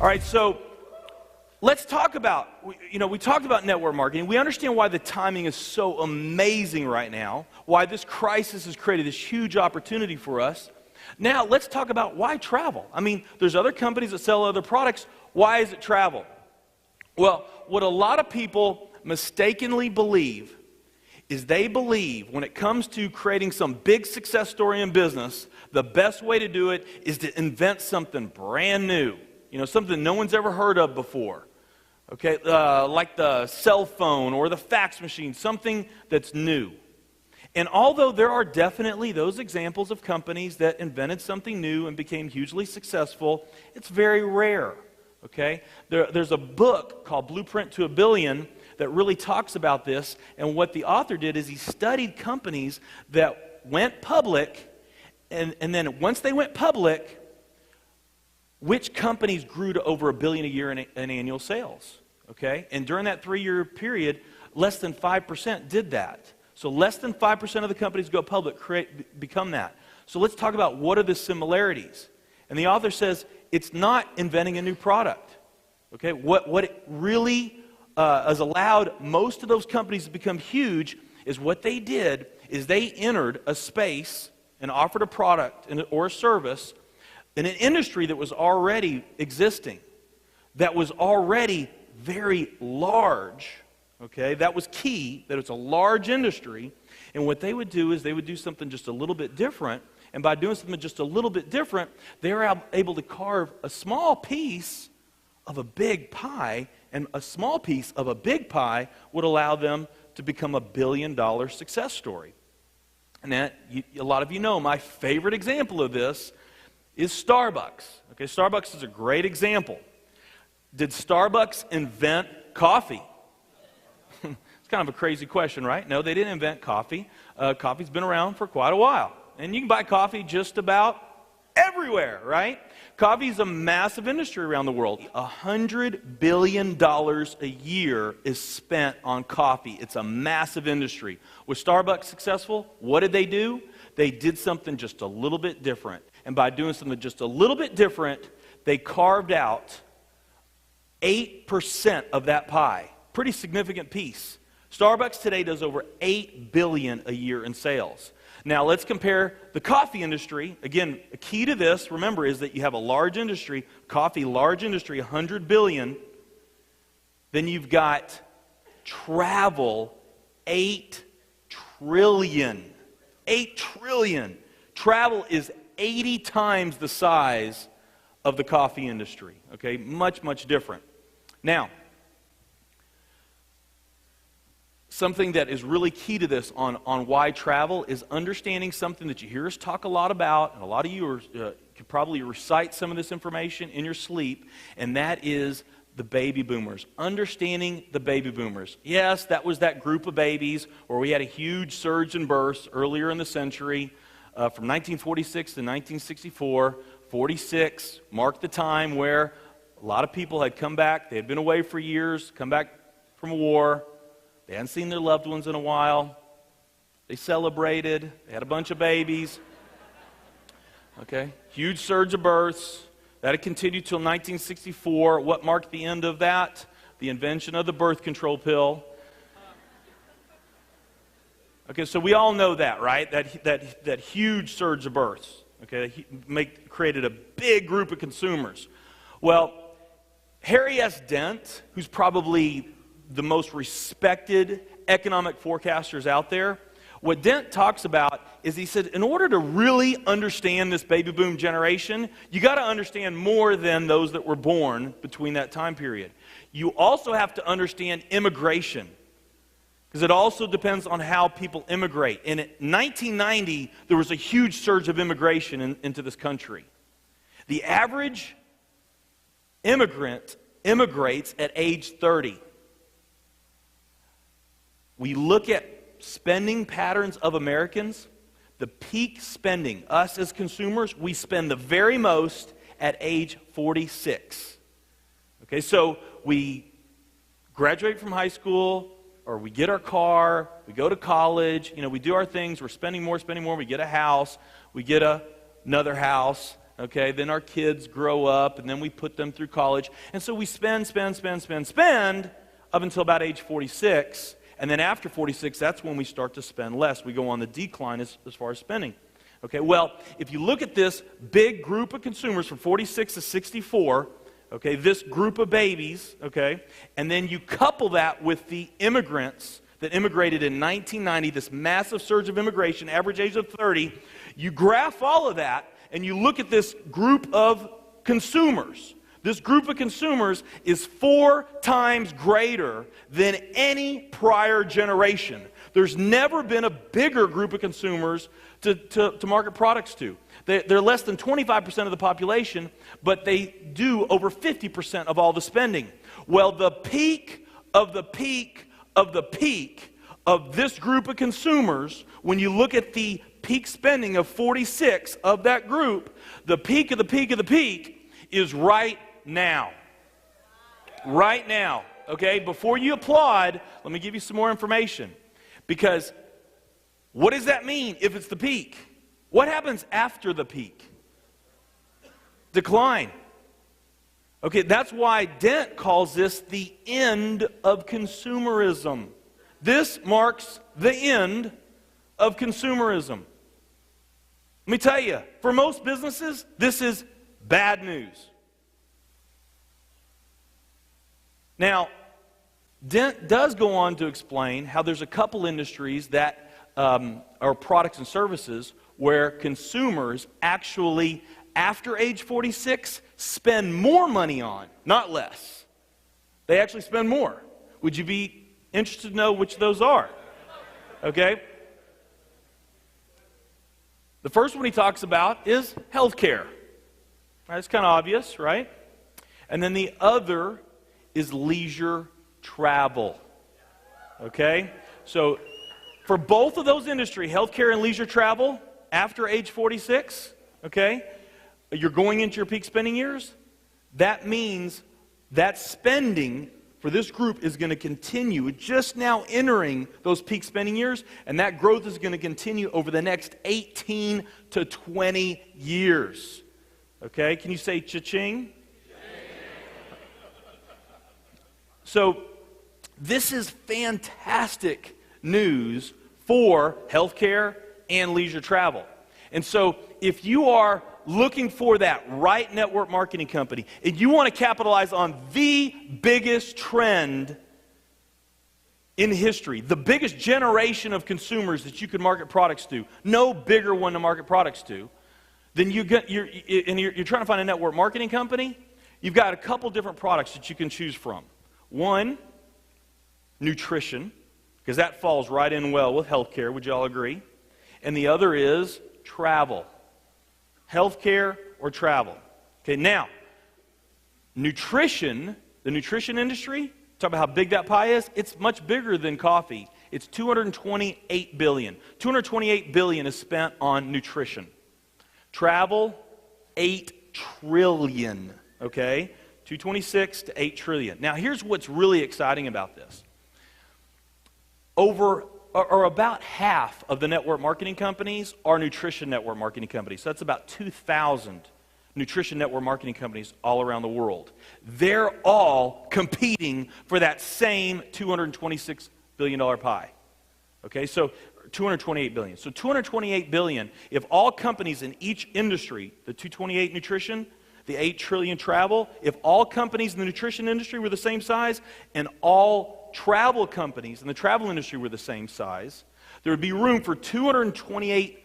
All right, so let's talk about, we talked about network marketing. We understand why the timing is so amazing right now, why this crisis has created this huge opportunity for us. Now, let's talk about why travel. I mean, there's other companies that sell other products. Why is it travel? Well, what a lot of people mistakenly believe is they believe when it comes to creating some big success story in business, the best way to do it is to invent something brand new, something no one's ever heard of before, okay, like the cell phone or the fax machine, something that's new. And although there are definitely those examples of companies that invented something new and became hugely successful, it's very rare, okay? There's a book called Blueprint to a Billion that really talks about this, and what the author did is he studied companies that went public, and then once they went public, which companies grew to over $1 billion a year in annual sales, okay? And during that 3-year period, less than 5% did that. So less than 5% of the companies go public become that. So let's talk about what are the similarities. And the author says it's not inventing a new product, okay? What it really has allowed most of those companies to become huge is what they did is they entered a space and offered a product or a service in an industry that was already existing, that was already very large, okay? That was key, that it's a large industry, and what they would do is they would do something just a little bit different, and by doing something just a little bit different, they were able to carve a small piece of a big pie, and a small piece of a big pie would allow them to become a $1 billion success story. And a lot of you know my favorite example of this is Starbucks. Okay, Starbucks is a great example. Did Starbucks invent coffee? It's kind of a crazy question, right? No, they didn't invent coffee. Coffee's been around for quite a while. And you can buy coffee just about everywhere, right? Coffee is a massive industry around the world. $100 billion a year is spent on coffee. It's a massive industry. Was Starbucks successful? What did they do? They did something just a little bit different. And by doing something just a little bit different, they carved out 8% of that pie. Pretty significant piece. Starbucks today does over $8 billion a year in sales. Now let's compare the coffee industry. Again, a key to this, remember, is that you have a large industry, coffee, large industry, $100 billion. Then you've got travel, $8 trillion. $8 trillion. Travel is 80 times the size of the coffee industry. Okay, much, much different. Now, something that is really key to this on why travel is understanding something that you hear us talk a lot about, and a lot of you could probably recite some of this information in your sleep, and that is the baby boomers. Understanding the baby boomers. Yes, that was that group of babies where we had a huge surge in births earlier in the century, from 1946 to 1964. 46 marked the time where a lot of people had come back. They had been away for years, come back from a war. They hadn't seen their loved ones in a while. They celebrated. They had a bunch of babies. Okay, huge surge of births. That had continued till 1964. What marked the end of that? The invention of the birth control pill. Okay, so we all know that, right? That huge surge of births. Okay, created a big group of consumers. Well, Harry S. Dent, who's probably the most respected economic forecasters out there, what Dent talks about is he said, in order to really understand this baby boom generation, you got to understand more than those that were born between that time period. You also have to understand immigration, because it also depends on how people immigrate. In 1990, there was a huge surge of immigration into this country. The average immigrant immigrates at age 30. We look at spending patterns of Americans, the peak spending, us as consumers, we spend the very most at age 46. Okay, so we graduate from high school, or we get our car, we go to college, we do our things, we're spending more, we get a house, we get another house, Okay, then our kids grow up, and then we put them through college. And so we spend up until about age 46. And then after 46, that's when we start to spend less. We go on the decline as far as spending. Okay, well, if you look at this big group of consumers from 46 to 64, okay, this group of babies, okay, and then you couple that with the immigrants that immigrated in 1990, this massive surge of immigration, average age of 30, you graph all of that, and you look at this group of consumers. This group of consumers is 4 times greater than any prior generation. There's never been a bigger group of consumers to market products to. They're less than 25% of the population, but they do over 50% of all the spending. Well, the peak of the peak of the peak of this group of consumers, when you look at the peak spending of 46 of that group, the peak of the peak of the peak is right now. Right now. Okay, before you applaud, let me give you some more information. Because what does that mean if it's the peak? What happens after the peak? Decline. Okay, that's why Dent calls this the end of consumerism. This marks the end of consumerism. Let me tell you, for most businesses, this is bad news. Now, Dent does go on to explain how there's a couple industries that are products and services where consumers actually, after age 46, spend more money on, not less. They actually spend more. Would you be interested to know which those are? Okay? The first one he talks about is healthcare. That's kind of obvious, right? And then the other is leisure travel. Okay? So, for both of those industries, healthcare and leisure travel, after age 46, okay, you're going into your peak spending years, that means that spending for this group is going to continue. It's just now entering those peak spending years, and that growth is going to continue over the next 18 to 20 years. Okay, can you say cha-ching? So, this is fantastic news for healthcare and leisure travel. And so, if you are looking for that right network marketing company, and you want to capitalize on the biggest trend in history, the biggest generation of consumers that you could market products to, no bigger one to market products to, then you're trying to find a network marketing company, you've got a couple different products that you can choose from. One, nutrition, because that falls right in well with healthcare, would you all agree? And the other is travel. Healthcare or travel. Okay, now, nutrition, the nutrition industry, talk about how big that pie is, it's much bigger than coffee. It's $228 billion. $228 billion is spent on nutrition. Travel, $8 trillion, okay? 226 to 8 trillion. Now, here's what's really exciting about this. About half of the network marketing companies are nutrition network marketing companies. So that's about 2,000 nutrition network marketing companies all around the world. They're all competing for that same $226 billion pie. Okay, so 228 billion. So 228 billion, if all companies in each industry, the 228 nutrition, the 8 trillion travel, if all companies in the nutrition industry were the same size and all travel companies in the travel industry were the same size, there would be room for $228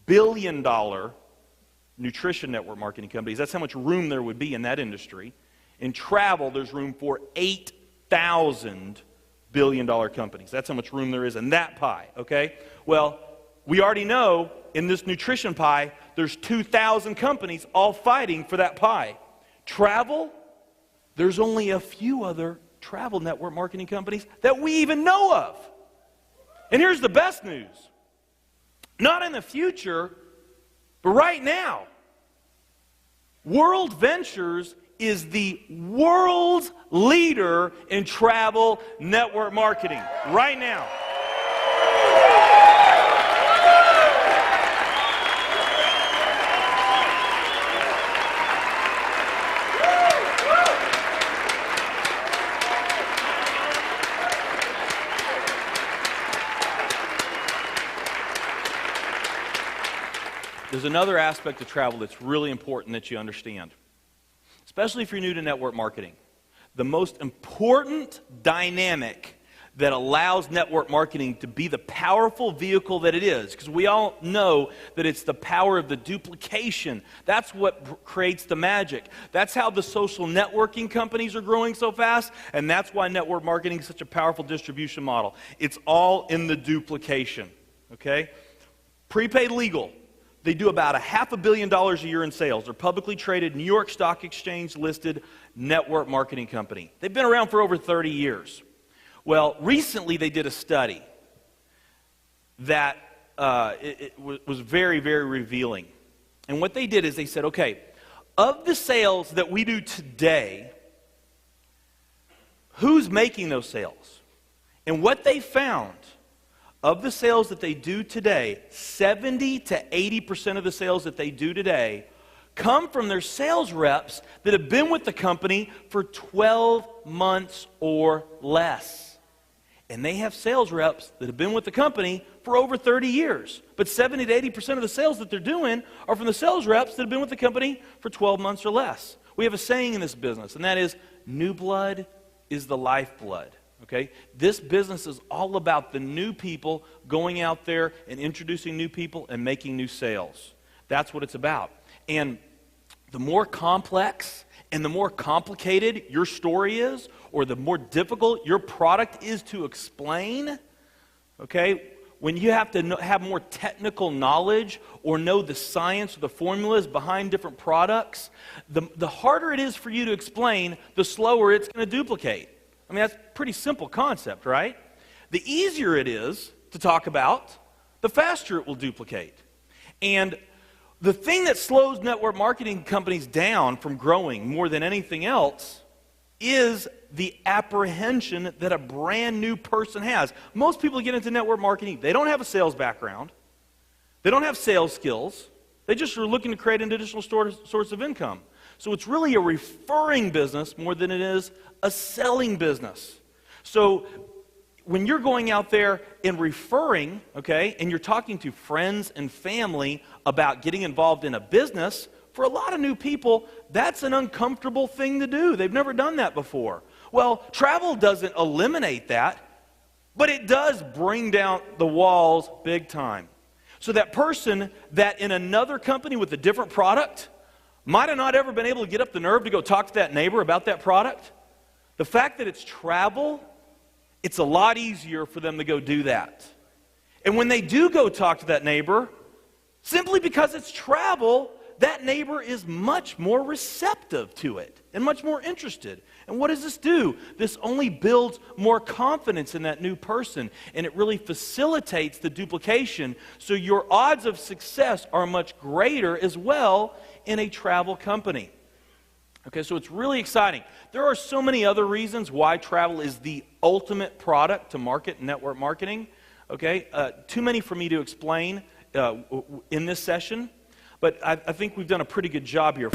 billion nutrition network marketing companies. That's how much room there would be in that industry. In travel, there's room for 8,000 billion-dollar companies. That's how much room there is in that pie, okay? Well, we already know in this nutrition pie, there's 2,000 companies all fighting for that pie. Travel, there's only a few other travel network marketing companies that we even know of. And here's the best news. Not in the future, but right now. World Ventures is the world's leader in travel network marketing right now. there's another aspect of travel that's really important that you understand, especially if you're new to network marketing. The most important dynamic that allows network marketing to be the powerful vehicle that it is, because we all know that it's the power of the duplication. That's what creates the magic. That's how the social networking companies are growing so fast, and that's why network marketing is such a powerful distribution model. It's all in the duplication, okay? Prepaid Legal, they do about $500 million a year in sales. They're publicly traded, New York Stock Exchange listed network marketing company. They've been around for over 30 years. Well, recently they did a study that was very, very revealing. And what they did is they said, okay, of the sales that we do today, who's making those sales? And what they found, of the sales that they do today, 70 to 80% of the sales that they do today come from their sales reps that have been with the company for 12 months or less. And they have sales reps that have been with the company for over 30 years. But 70 to 80% of the sales that they're doing are from the sales reps that have been with the company for 12 months or less. We have a saying in this business, and that is, new blood is the lifeblood. Okay? This business is all about the new people going out there and introducing new people and making new sales. That's what it's about. And the more complex and the more complicated your story is, or the more difficult your product is to explain, okay, when you have to have more technical knowledge or know the science or the formulas behind different products, the harder it is for you to explain, the slower it's going to duplicate. I mean, that's a pretty simple concept, right? The easier it is to talk about, the faster it will duplicate. And the thing that slows network marketing companies down from growing more than anything else is the apprehension that a brand new person has. Most people get into network marketing, they don't have a sales background, they don't have sales skills, they just are looking to create an additional source of income. So it's really a referring business more than it is a selling business. So when you're going out there and referring, okay, and you're talking to friends and family about getting involved in a business, for a lot of new people, that's an uncomfortable thing to do. They've never done that before. Well, travel doesn't eliminate that, but it does bring down the walls big time. So that person that in another company with a different product might have not ever been able to get up the nerve to go talk to that neighbor about that product, the fact that it's travel, it's a lot easier for them to go do that. And when they do go talk to that neighbor, simply because it's travel, that neighbor is much more receptive to it and much more interested. And what does this do? This only builds more confidence in that new person, and it really facilitates the duplication, so your odds of success are much greater as well in a travel company. Okay, so it's really exciting. There are so many other reasons why travel is the ultimate product to market network marketing. Okay, too many for me to explain in this session, but I think we've done a pretty good job here.